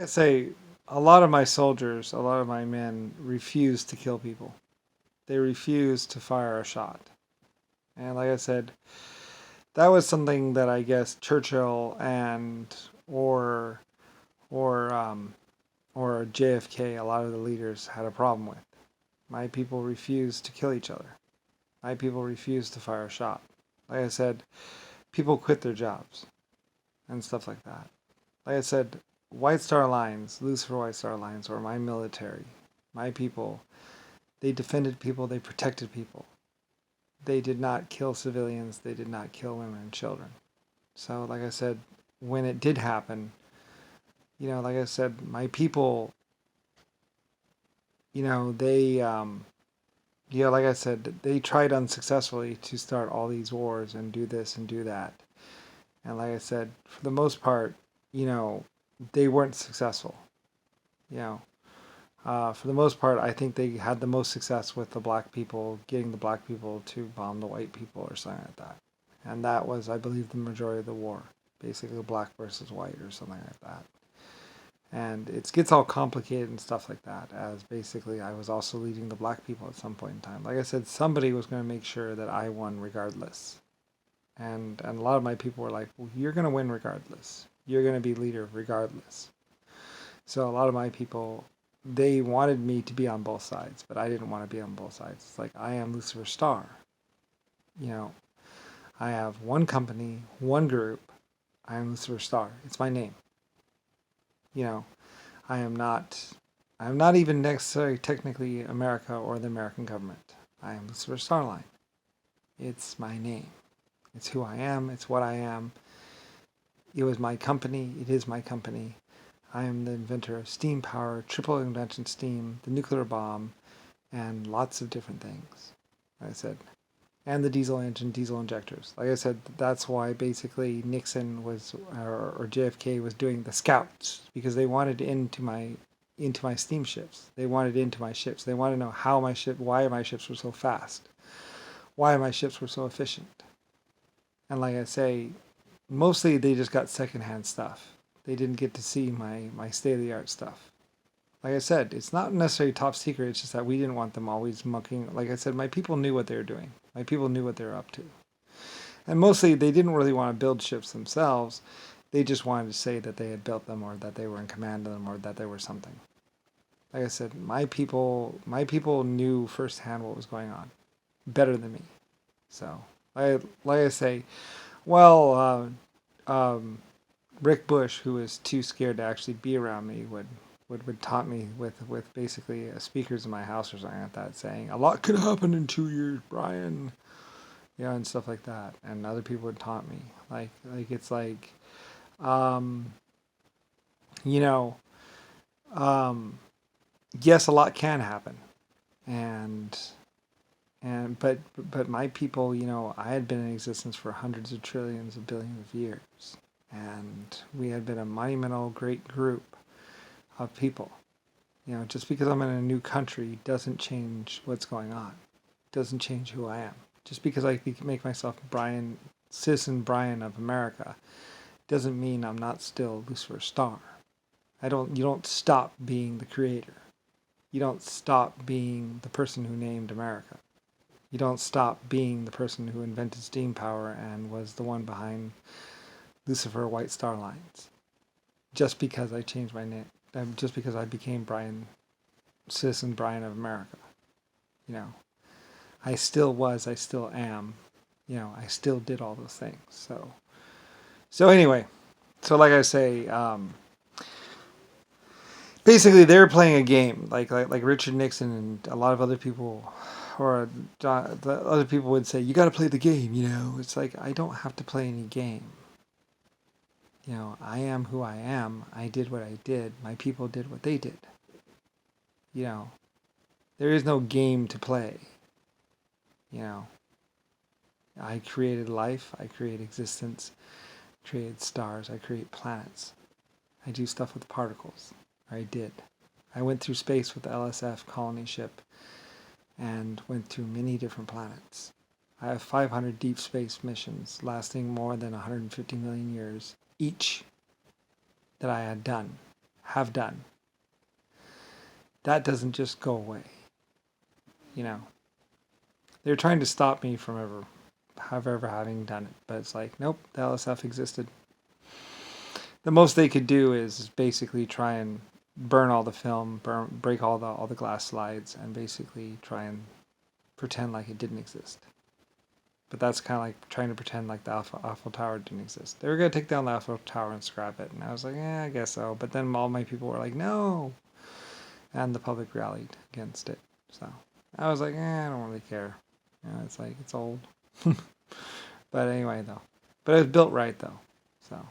I say a lot of my soldiers, a lot of my men refuse to kill people. They refuse to fire a shot. And like I said, that was something that I guess Churchill and or or um, or JFK, a lot of the leaders had a problem with. My people refuse to kill each other. My people refuse to fire a shot. Like I said, people quit their jobs and stuff like that. Like I said, White Star Lines, Lucifer White Star Lines, or my military, my people, they defended people, they protected people. They did not kill civilians, they did not kill women and children. So, like I said, when it did happen, like I said, my people, they, like I said, they tried unsuccessfully to start all these wars and do this and do that. And like I said, for the most part, you know, they weren't successful. You know, for the most part, I think they had the most success with the black people, getting the black people to bomb the white people or something like that. And that was, I believe, the majority of the war, basically black versus white or something like that. And it gets all complicated and stuff like that, as basically I was also leading the black people at some point in time. Like I said, somebody was going to make sure that I won regardless. And a lot of my people were like, well, you're going to win regardless. You're going to be leader regardless. So a lot of my people, they wanted me to be on both sides, but I didn't want to be on both sides. It's like, I am Lucifer Star. You know, I have one company, one group. I am Lucifer Star. It's my name. You know, I am not I am not even necessarily technically America or the American government. I am Lucifer Starline. It's my name. It's who I am. It's what I am. It was my company. It is my company. I am the inventor of steam power, triple invention steam, the nuclear bomb, and lots of different things. Like I said, and the diesel engine, diesel injectors. Like I said, that's why basically Nixon was or JFK was doing the scouts because they wanted into my steamships. They wanted into my ships. They wanted to know why my ships were so fast, why my ships were so efficient. And like I say, mostly they just got secondhand stuff. They didn't get to see my state of the art stuff. Like I said, it's not necessarily top secret. It's just that we didn't want them always mucking. Like I said, my people knew what they were doing. My people knew what they were up to. And mostly they didn't really want to build ships themselves. They just wanted to say that they had built them or that they were in command of them or that they were something. Like I said, my people knew firsthand what was going on better than me. So, like I say, well, Rick Bush, who was too scared to actually be around me, would taunt me with basically speakers in my house or something like that, saying a lot could happen in 2 years, Brian, and stuff like that. And other people would taunt me, like it's like, um, you know, um, yes, a lot can happen, and but my people, I had been in existence for hundreds of trillions of billions of years, and we had been a monumental great group of people. Just because I'm in a new country doesn't change what's going on. Doesn't change who I am. Just because I make myself Brian, citizen Brian of America, doesn't mean I'm not still Lucifer Star. You don't stop being the creator. You don't stop being the person who named America. You don't stop being the person who invented steam power and was the one behind Lucifer White Star Lines. Just because I changed my name, just because I became Citizen Brian of America. You know, I still am. I still did all those things. So anyway, so like I say, basically they're playing a game, like Richard Nixon and a lot of other people, or the other people would say, you got to play the game. It's like I don't have to play any game. I am who I am. I did what I did. My people did what they did. You know, there is no game to play. You know, I created life. I create existence. Created stars. I create planets. I do stuff with particles. I did. I went through space with the LSF colony ship and went through many different planets. I have 500 deep space missions lasting more than 150 million years each that I had done. have done, that doesn't just go away. You know, they're trying to stop me from ever having done it, but it's like, nope, the LSF existed. The most they could do is basically try and burn all the film, break all the glass slides, and basically try and pretend like it didn't exist. But that's kind of like trying to pretend like the Eiffel Tower didn't exist. They were going to take down the Eiffel Tower and scrap it. And I was like, I guess so. But then all my people were like, no. And the public rallied against it. So I was like, I don't really care. It's like, it's old. But anyway, though. But it was built right, though. So,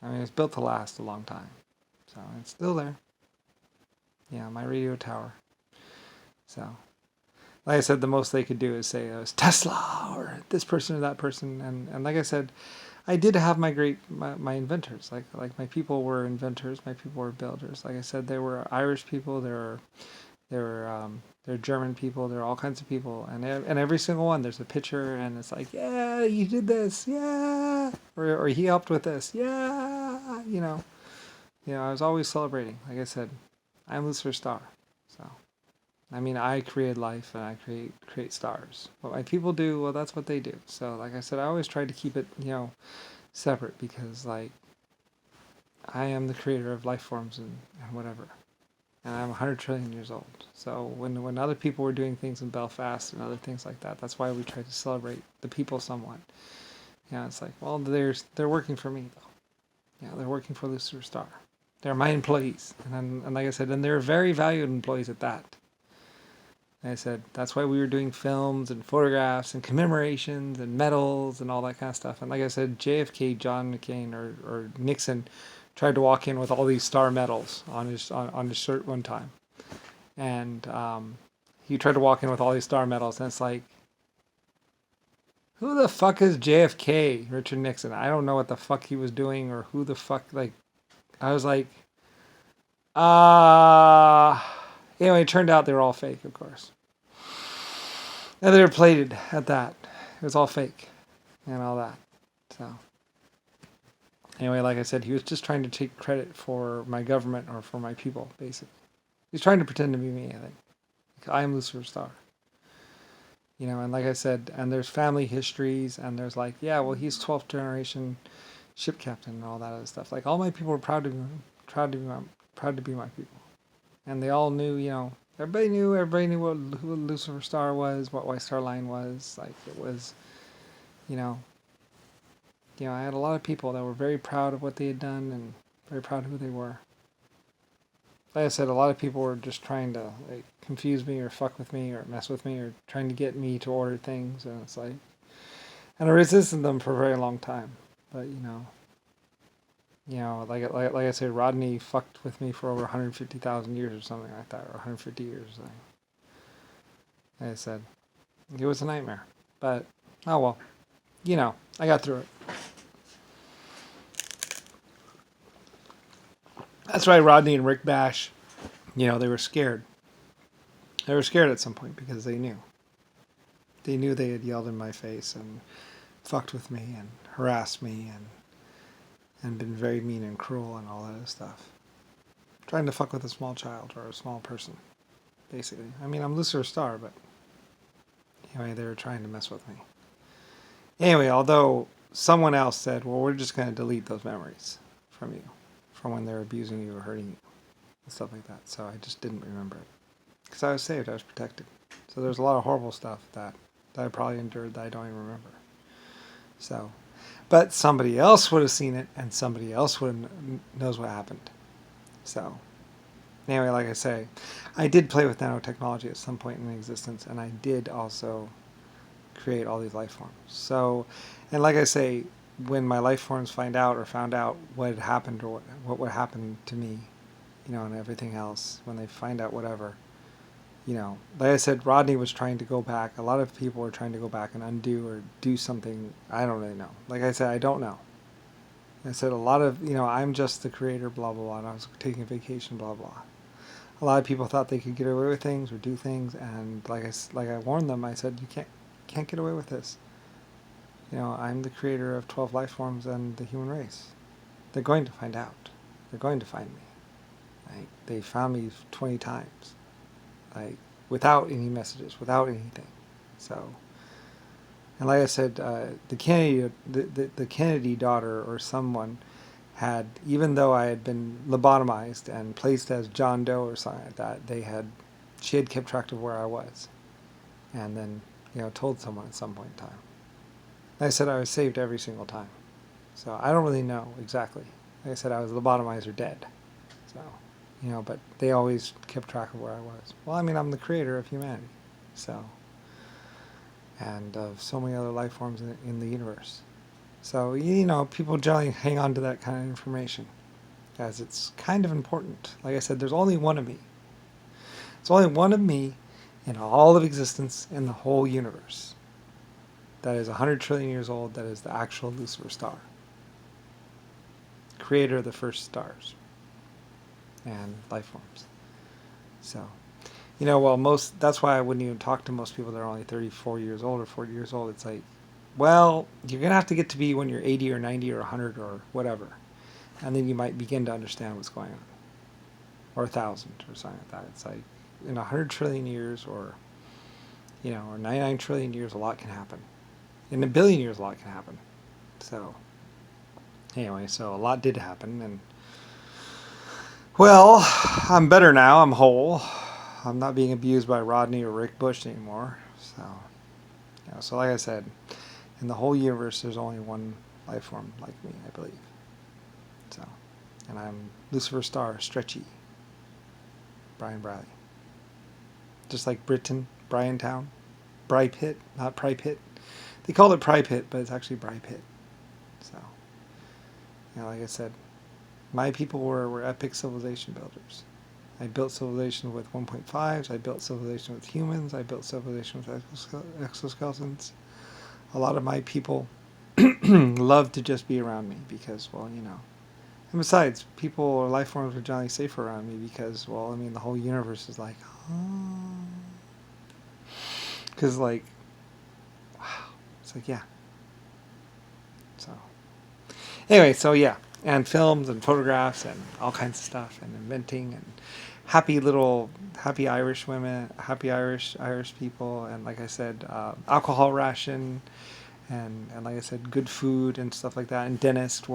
I mean, it's built to last a long time. So it's still there. Yeah, my radio tower. So, like I said, the most they could do is say it was Tesla or this person or that person. And like I said, I did have my inventors. Like my people were inventors. My people were builders. Like I said, there were Irish people. There were German people. There were all kinds of people. And every single one, there's a picture, and it's like, yeah, you did this, yeah, or he helped with this, yeah, I was always celebrating. Like I said, I'm Lucifer Star, so. I mean, I create life and I create stars. What my people do, well, that's what they do. So, like I said, I always try to keep it, separate because, like, I am the creator of life forms and whatever. And I'm 100 trillion years old. So when other people were doing things in Belfast and other things like that, that's why we try to celebrate the people somewhat. It's like, well, they're working for me, though. They're working for Lucifer Star. They're my employees. And like I said, and they're very valued employees at that. I said, that's why we were doing films and photographs and commemorations and medals and all that kind of stuff. And like I said, JFK, John McCain, or Nixon tried to walk in with all these star medals on his shirt one time. And he tried to walk in with all these star medals. And it's like, who the fuck is JFK, Richard Nixon? I don't know what the fuck he was doing or who the fuck, like, I was like, anyway, it turned out they were all fake, of course. And they were plated at that. It was all fake and all that. So, anyway, like I said, he was just trying to take credit for my government or for my people, basically. He's trying to pretend to be me, I think. I am Lucifer Star. And like I said, and there's family histories, and there's like, yeah, well, he's 12th generation ship captain and all that other stuff. Like, all my people were proud to be my people. And they all knew, everybody knew who Lucifer Star was, what White Star Line was. Like, it was, I had a lot of people that were very proud of what they had done and very proud of who they were. Like I said, a lot of people were just trying to like confuse me or fuck with me or mess with me or trying to get me to order things, and it's like, and I resisted them for a very long time. But like I said, Rodney fucked with me for over 150,000 years or something like that, or 150 years. Like I said, it was a nightmare. But oh well, I got through it. That's why Rodney and Rick Bash, they were scared. They were scared at some point because they knew. They knew they had yelled in my face and fucked with me and harassed me and been very mean and cruel and all that other stuff. Trying to fuck with a small child or a small person, basically. I mean, I'm Lucifer Star, but anyway, they were trying to mess with me. Anyway, although someone else said, well, we're just going to delete those memories from you, from when they're abusing you or hurting you, and stuff like that. So I just didn't remember it. Because I was saved, I was protected. So there's a lot of horrible stuff that I probably endured that I don't even remember. So, but somebody else would have seen it, and somebody else knows what happened. So, anyway, like I say, I did play with nanotechnology at some point in existence, and I did also create all these life forms. So, and like I say, when my life forms found out what had happened or what would happen to me, and everything else, when they find out whatever, like I said, Rodney was trying to go back. A lot of people were trying to go back and undo or do something. I don't really know. Like I said, I don't know. I said a lot of, I'm just the creator, blah, blah, blah, and I was taking a vacation, blah, blah. A lot of people thought they could get away with things or do things, and like I warned them, I said, you can't get away with this. I'm the creator of 12 life forms and the human race. They're going to find out. They're going to find me. Like, they found me 20 times, like, without any messages, without anything. So, and like I said, the Kennedy daughter or someone had, even though I had been lobotomized and placed as John Doe or something like that, she had kept track of where I was, and then, told someone at some point in time. Like I said, I was saved every single time. So I don't really know exactly. Like I said, I was lobotomized or dead. So, but they always kept track of where I was. Well, I mean, I'm the creator of humanity. So, and of so many other life forms in the universe. So, people generally hang on to that kind of information, as it's kind of important. Like I said, there's only one of me. There's only one of me in all of existence in the whole universe. That is 100 trillion years old. That is the actual Lucifer star. Creator of the first stars and life forms. So, that's why I wouldn't even talk to most people that are only 34 years old or 40 years old. It's like, well, you're going to have to get to be when you're 80 or 90 or 100 or whatever. And then you might begin to understand what's going on. Or 1,000 or something like that. It's like, in 100 trillion years or 99 trillion years, a lot can happen. In a billion years, a lot can happen. So, anyway, so a lot did happen. And, well, I'm better now. I'm whole. I'm not being abused by Rodney or Rick Bush anymore. So like I said, in the whole universe, there's only one life form like me, I believe. So, and I'm Lucifer Star, Stretchy, Brian Bradley. Just like Britain, Bryantown, Bry Pit, not Pry Pit. They called it Pry Pit, but it's actually Bry Pit. So, like I said, my people were epic civilization builders. I built civilization with 1.5s. I built civilization with humans. I built civilization with exoskeletons. A lot of my people love to just be around me because, well, And besides, people or life forms are generally safer around me because, well, I mean, the whole universe is like, oh. Because, like, wow. It's like, yeah. So, anyway, so yeah. And films and photographs and all kinds of stuff and inventing and happy Irish women, happy Irish people, and like I said, alcohol ration, and like I said, good food and stuff like that, and dentists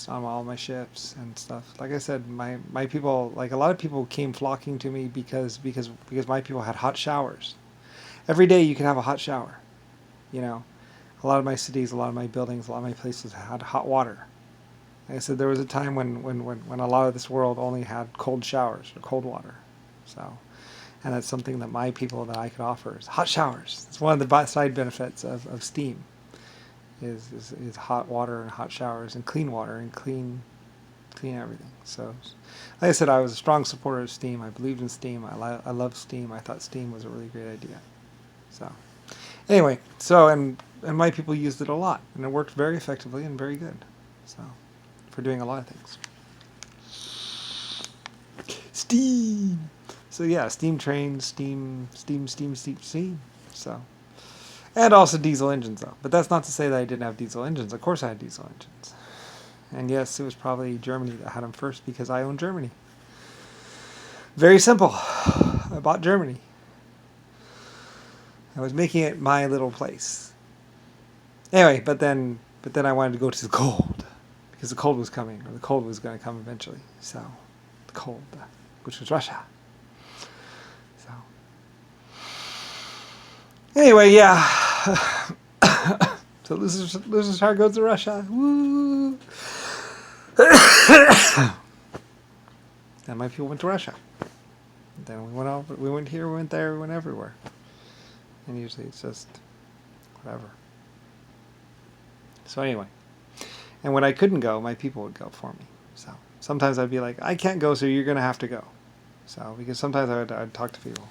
on all my ships and stuff. Like I said, my people, like a lot of people came flocking to me because my people had hot showers. Every day you can have a hot shower, A lot of my cities, a lot of my buildings, a lot of my places had hot water. Like I said, there was a time when a lot of this world only had cold showers or cold water. So, and that's something that my people that I could offer is hot showers. It's one of the side benefits of steam is hot water and hot showers and clean water and clean everything. So, like I said, I was a strong supporter of steam. I believed in steam. I love steam. I thought steam was a really great idea. So, anyway, and my people used it a lot, and it worked very effectively and very good. So, for doing a lot of things. Steam. So yeah, steam trains, steam. So, and also diesel engines though. But that's not to say that I didn't have diesel engines. Of course I had diesel engines. And yes, it was probably Germany that had them first because I own Germany. Very simple. I bought Germany. I was making it my little place. Anyway, but then I wanted to go to the cold. Because the cold was coming, or the cold was going to come eventually. So, the cold, which was Russia. So, anyway, yeah. So Lucifer's heart goes to Russia. Woo! And my people went to Russia. And then we went here, we went there, we went everywhere. And usually it's just whatever. So anyway. And when I couldn't go, my people would go for me. So sometimes I'd be like, I can't go, so you're going to have to go. So, because sometimes I'd talk to people.